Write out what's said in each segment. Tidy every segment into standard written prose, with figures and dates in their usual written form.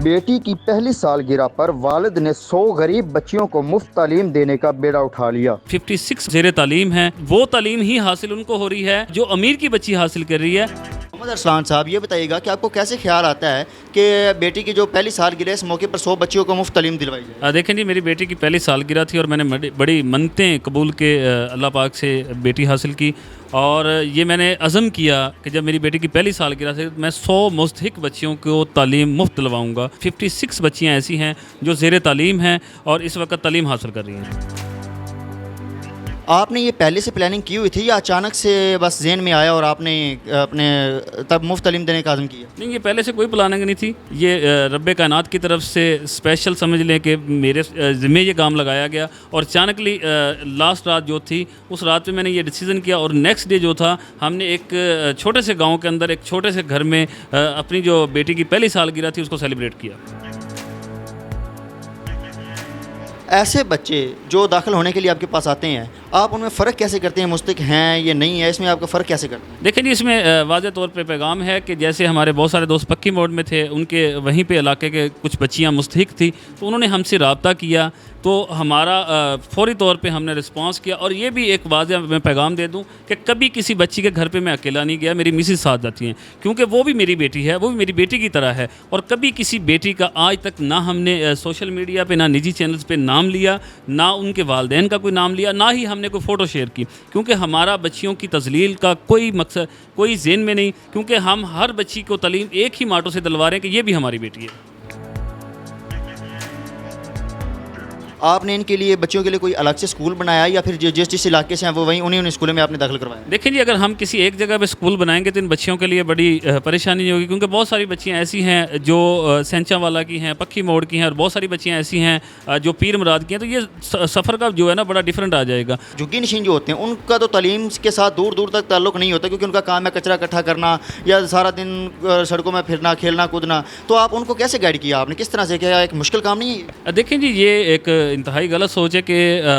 बेटी की पहली सालगिरह पर वालिद ने 100 गरीब बच्चियों को मुफ्त तालीम देने का बेड़ा उठा लिया। 56 ज़ेरे तालीम हैं, वो तालीम ही हासिल उनको हो रही है जो अमीर की बच्ची हासिल कर रही है। मोहम्मद अरसलान साहब, ये बताइएगा कि आपको कैसे ख्याल आता है कि बेटी की जो पहली सालगिरह इस मौके पर 100 बच्चियों को मुफ्त तालीम दिलवाई जाए? देखें जी, मेरी बेटी की पहली सालगिरह थी और मैंने बड़ी मन्नतें कबूल के अल्लाह पाक से बेटी हासिल की। और ये मैंने अज़म किया कि जब मेरी बेटी की पहली सालगिरह से मैं 100 मुस्तहिक बच्चियों को तालीम मुफ्त दिलवाऊँगा। 56 बच्चियाँ ऐसी हैं जो ज़ेरे तालीम हैं और इस वक्त तालीम हासिल कर रही हैं। आपने ये पहले से प्लानिंग की हुई थी या अचानक से बस ज़हन में आया और आपने अपने तब मुफ्त तालीम देने का आज़म किया? नहीं, ये पहले से कोई प्लानिंग नहीं थी। ये रब्बे कायनात की तरफ से स्पेशल समझ लें कि मेरे ज़िम्मे ये काम लगाया गया और अचानकली लास्ट रात जो थी उस रात में मैंने ये डिसीज़न किया और नेक्स्ट डे जो था हमने एक छोटे से गांव के अंदर एक छोटे से घर में अपनी जो बेटी की पहली सालगिरह थी उसको सेलिब्रेट किया। ऐसे बच्चे जो दाखिल होने के लिए आपके पास आते हैं, आप उनमें फ़र्क कैसे करते हैं, मुस्तहिक हैं या नहीं है, इसमें आपका फ़र्क कैसे करते हैं? देखिए जी, इसमें वाज़े तौर पे पैगाम है कि जैसे हमारे बहुत सारे दोस्त पक्की मोड में थे, उनके वहीं पे इलाके के कुछ बच्चियां मुस्तहिक थी तो उन्होंने हमसे रब्ता किया तो हमारा फ़ौरी तौर पे हमने रिस्पांस किया। और ये भी एक वाज़े मैं पैगाम दे दूं कि कभी किसी बच्ची के घर पे मैं अकेला नहीं गया, मेरी मिसेस साथ जाती हैं क्योंकि वो भी मेरी बेटी है, वो भी मेरी बेटी की तरह है। और कभी किसी बेटी का आज तक ना हमने सोशल मीडिया पे ना निजी चैनल्स पे नाम लिया, ना उनके वालिदैन का कोई नाम लिया, ना ही हमने कोई फ़ोटो शेयर की, क्योंकि हमारा बच्चियों की तज़लील का कोई मकसद कोई ज़हन में नहीं, क्योंकि हम हर बच्ची को तालीम एक ही माटो से दिलवा रहे हैं कि ये भी हमारी बेटी है। आपने इनके लिए बच्चों के लिए कोई अलग से स्कूल बनाया या फिर जिस इलाके से हैं वो वहीं उन्हीं स्कूलों में आपने दाखिल करवाया? देखिए जी, अगर हम किसी एक जगह पे स्कूल बनाएंगे तो इन बच्चियों के लिए बड़ी परेशानी नहीं होगी, क्योंकि बहुत सारी बच्चियां ऐसी हैं जो सेंचा वाला की हैं, पक्की मोड़ की हैं, और बहुत सारी बच्चियां ऐसी हैं जो पीर मुराद की हैं। तो ये सफ़र का जो है ना बड़ा डिफरेंट आ जाएगा। झुग्गी नशीन जो होते हैं उनका तो तालीम के साथ दूर दूर तक ताल्लुक़ नहीं होता, क्योंकि उनका काम है कचरा इकट्ठा करना या सारा दिन सड़कों में फिरना, खेलना कूदना। तो आप उनको कैसे गाइड किया आपने, किस तरह से? क्या एक मुश्किल काम नहीं है? देखें जी, ये एक इंतहाई गलत सोच है कि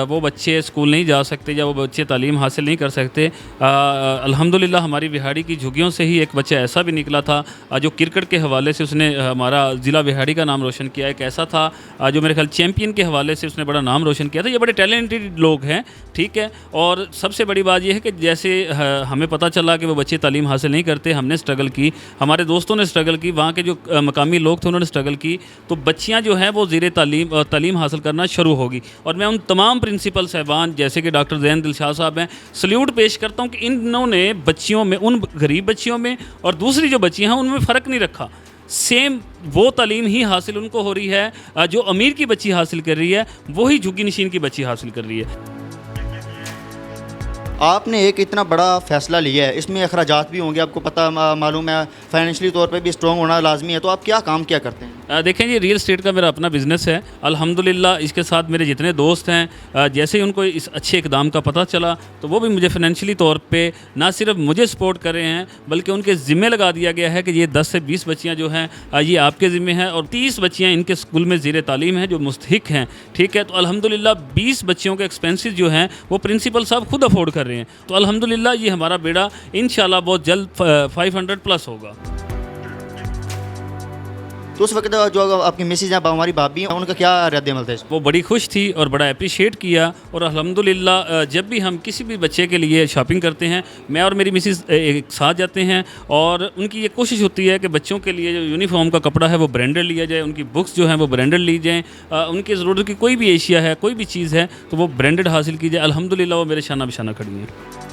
वो बच्चे स्कूल नहीं जा सकते या वो बच्चे तालीम हासिल नहीं कर सकते। अल्हम्दुलिल्लाह हमारी बिहाड़ी की झुग्गियों से ही एक बच्चा ऐसा भी निकला था जो क्रिकेट के हवाले से उसने हमारा ज़िला बिहाड़ी का नाम रोशन किया। एक ऐसा था जो मेरे ख्याल चैम्पियन के हवाले से उसने बड़ा नाम रोशन किया था। ये बड़े टैलेंटेड लोग हैं, ठीक है। और सबसे बड़ी बात यह है कि जैसे हमें पता चला कि वो बच्चे तालीम हासिल नहीं करते, हमने स्ट्रगल की, हमारे दोस्तों ने स्ट्रगल की, वहाँ के जो मकामी लोग थे उन्होंने स्ट्रगल की, तो बच्चियाँ जो हैं वो ज़ेरे तालीम हासिल करना शुरू होगी। और मैं उन तमाम प्रिंसिपल साहबान जैसे कि डॉक्टर ज़ैन दिलशाद साहब हैं, सल्यूट पेश करता हूँ कि इन्होंने बच्चियों में, उन गरीब बच्चियों में और दूसरी जो बच्चियाँ हैं उनमें फ़र्क नहीं रखा। सेम वो तालीम ही हासिल उनको हो रही है जो अमीर की बच्ची हासिल कर रही है, वही झुग्गी नशीन की बच्ची हासिल कर रही है। आपने एक इतना बड़ा फ़ैसला लिया है, इसमें अखराजात भी होंगे, आपको पता मालूम है, फाइनेंशियली तौर पे भी स्ट्रॉन्ग होना लाजमी है। तो आप क्या काम क्या करते हैं? देखें जी, रियल एस्टेट का मेरा अपना बिज़नेस है अल्हम्दुलिल्लाह। इसके साथ मेरे जितने दोस्त हैं, जैसे ही उनको इस अच्छे इक़दाम का पता चला तो वो भी मुझे फाइनेंशियली तौर पे ना सिर्फ मुझे सपोर्ट कर रहे हैं, बल्कि उनके ज़िम्मे लगा दिया गया है कि ये 10 से 20 बच्चियाँ जो हैं ये आपके ज़िम्मे हैं और 30 बच्चियाँ इनके स्कूल में ज़ेरे तालीम हैं जो मुस्तहिक हैं, ठीक है। तो अल्हम्दुलिल्लाह 20 बच्चियों के एक्सपेंसेस जो हैं वो प्रिंसिपल साहब खुद अफोर्ड कर रहे हैं। तो अल्हम्दुलिल्लाह ये हमारा बेड़ा इंशाल्लाह बहुत जल्द 500 प्लस होगा। तो उस वक्त जो आपकी मिसेज हैं, हमारी भाभी हैं, उनका क्या रद्द-ए-अमल था? वो बड़ी खुश थी और बड़ा अप्रिशिएट किया। और अल्हम्दुलिल्लाह जब भी हम किसी भी बच्चे के लिए शॉपिंग करते हैं, मैं और मेरी मिसेस एक साथ जाते हैं और उनकी ये कोशिश होती है कि बच्चों के लिए जो यूनिफॉर्म का कपड़ा है वो ब्रांडेड लिया जाए, उनकी बुक्स जो हैं वो ब्रांडेड ली जाएँ, उनकी ज़रूरत की कोई भी एशिया है, कोई भी चीज़ है तो वो ब्रांडेड हासिल की जाए। अल्हम्दुलिल्लाह वो मेरे शाना बिशाना खड़ी हैं।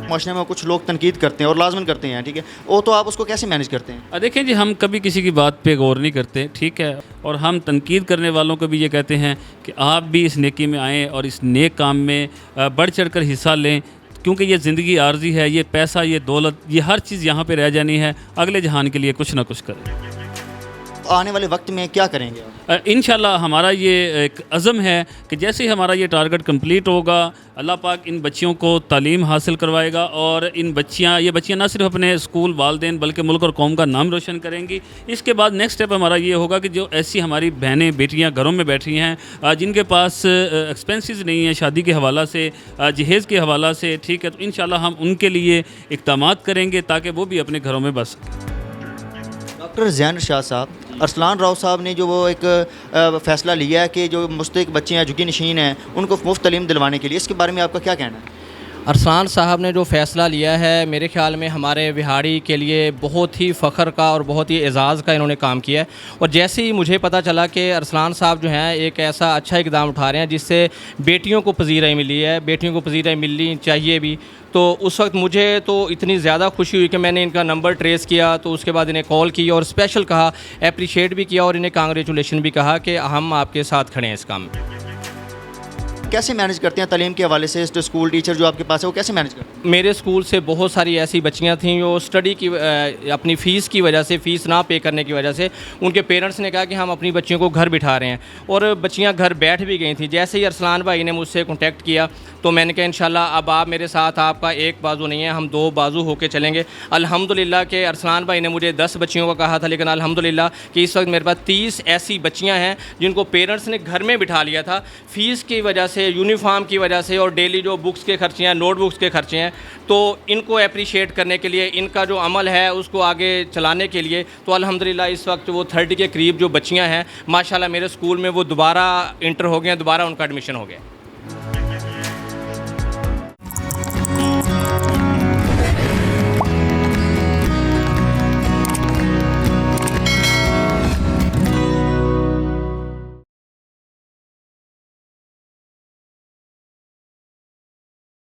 माशरे में कुछ लोग तनकीद करते हैं और लाजमन करते हैं, ठीक है, वो तो आप उसको कैसे मैनेज करते हैं? देखें जी, हम कभी किसी की बात पे गौर नहीं करते, ठीक है। और हम तनकीद करने वालों को भी ये कहते हैं कि आप भी इस नेकी में आएँ और इस नेक काम में बढ़ चढ़ कर हिस्सा लें, क्योंकि ये ज़िंदगी आर्जी है, ये पैसा, ये दौलत, ये हर चीज़ यहाँ पे रह जानी है। अगले जहान के लिए कुछ ना कुछ करें। आने वाले वक्त में क्या करेंगे आप? इंशाल्लाह हमारा ये एक अज़म है कि जैसे ही हमारा ये टारगेट कंप्लीट होगा, अल्लाह पाक इन बच्चियों को तालीम हासिल करवाएगा और ये बच्चियाँ ना सिर्फ अपने स्कूल, वालिदैन, बल्कि मुल्क और कौम का नाम रोशन करेंगी। इसके बाद नेक्स्ट स्टेप हमारा ये होगा कि जो ऐसी हमारी बहनें, बेटियाँ घरों में बैठी हैं, जिनके पास एक्सपेंसेस नहीं है शादी के हवाला से, जहेज़ के हवाला से, ठीक है, तो इंशाल्लाह हम उनके लिए इक़दामात करेंगे ताकि वो भी अपने घरों में बस सकें। डॉक्टर ज़ैन शाह साहब, अरसलान राव साहब ने जो वो एक फ़ैसला लिया है कि जो मुस्तहिक बच्चे हैं, झुग्गी नशीन हैं, उनको मुफ्त तालीम दिलवाने के लिए, इसके बारे में आपका क्या कहना है? अरसलान साहब ने जो फ़ैसला लिया है, मेरे ख़्याल में हमारे बिहाड़ी के लिए बहुत ही फ़ख्र का और बहुत ही एज़ाज़ का इन्होंने काम किया है। और जैसे ही मुझे पता चला कि अरसलान साहब जो हैं एक ऐसा अच्छा इक़दाम उठा रहे हैं जिससे बेटियों को पज़ीराई मिली है, बेटियों को पज़ीराई मिलनी चाहिए भी, तो उस वक्त मुझे तो इतनी ज़्यादा खुशी हुई कि मैंने इनका नंबर ट्रेस किया, तो उसके बाद इन्हें कॉल की और स्पेशल कहा, एप्रिशिएट भी किया और इन्हें कांग्रेचुलेशन भी कहा कि हम आपके साथ खड़े हैं इस काम में। कैसे मैनेज करते हैं तालीम के हवाले से? जो स्कूल टीचर जो आपके पास है वो कैसे मैनेज करते हैं? मेरे स्कूल से बहुत सारी ऐसी बच्चियां थीं जो स्टडी की अपनी फ़ीस की वजह से, फ़ीस ना पे करने की वजह से उनके पेरेंट्स ने कहा कि हम अपनी बच्चियों को घर बिठा रहे हैं, और बच्चियां घर बैठ भी गई थी। जैसे ही अरसलान भाई ने मुझसे कॉन्टैक्ट किया तो मैंने कहा इंशाल्लाह अब आप मेरे साथ, आपका एक बाजू नहीं है, हम दो बाजू होकर चलेंगे। अल्हम्दुलिल्लाह के अरसलान भाई ने मुझे 10 बच्चियों का कहा था, लेकिन अल्हम्दुलिल्लाह कि इस वक्त मेरे पास 30 ऐसी बच्चियाँ हैं जिनको पेरेंट्स ने घर में बिठा लिया था, फ़ीस की वजह से, यूनिफॉर्म की वजह से और डेली जो बुक्स के खर्चे हैं, नोटबुक्स के खर्चे हैं। तो इनको एप्रिशिएट करने के लिए, इनका जो अमल है उसको आगे चलाने के लिए, तो अल्हम्दुलिल्लाह इस वक्त वो 30 के करीब जो बच्चियाँ हैं माशाल्लाह मेरे स्कूल में वो दोबारा इंटर हो गए हैं, दोबारा उनका एडमिशन हो गया।